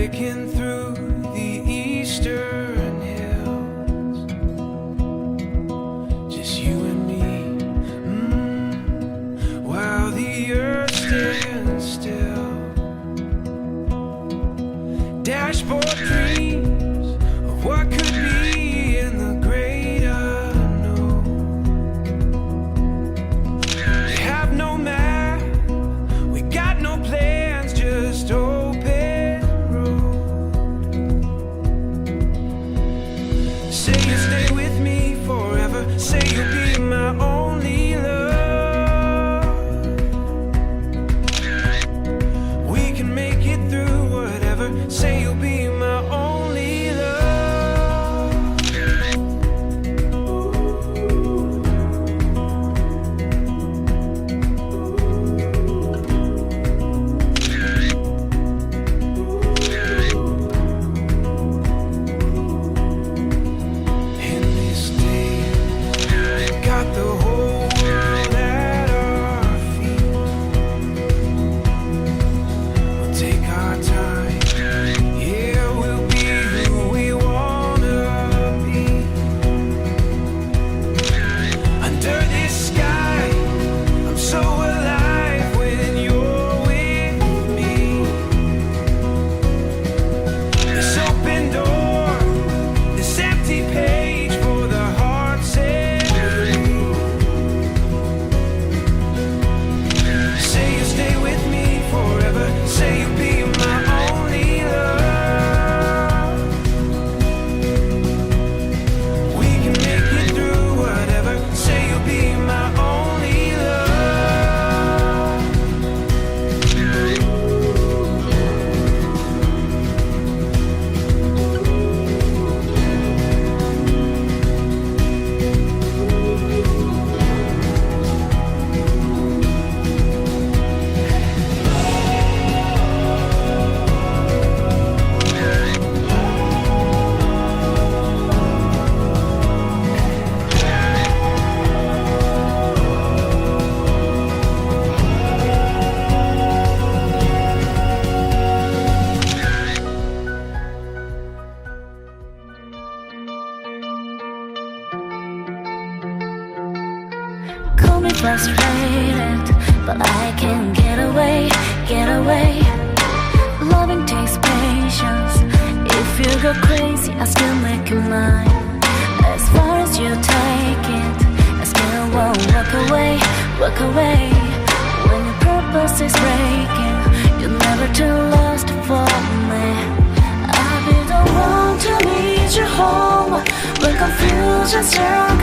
breaking through the eastern hills. Just you and me, while the earth stands still. Dashboard dreams of what could be in the great unknown. We have no map, we got no plans, just open road. Say you stay with me forever, say you'll be my only love. We can make it through whatever, say you'll be my only love. In this day, we got the whole world at our feet. We'll take our time, yeah, we'll be who we wanna be. Under this sky, I'm so alive when you're with me. This open door, this empty page for the heart set free. Say you stay with me forever, say you'll be my only love. We can make it through whatever, say you'll be my only love. Call me frustrated, but I can't get away, get away. Loving takes patience. If you go crazy, I still make you mine. As far as you take it, I still won't walk away, walk away. When your purpose is breaking, you're never too lost for me. I'll be the one to lead you home when confusion surrounds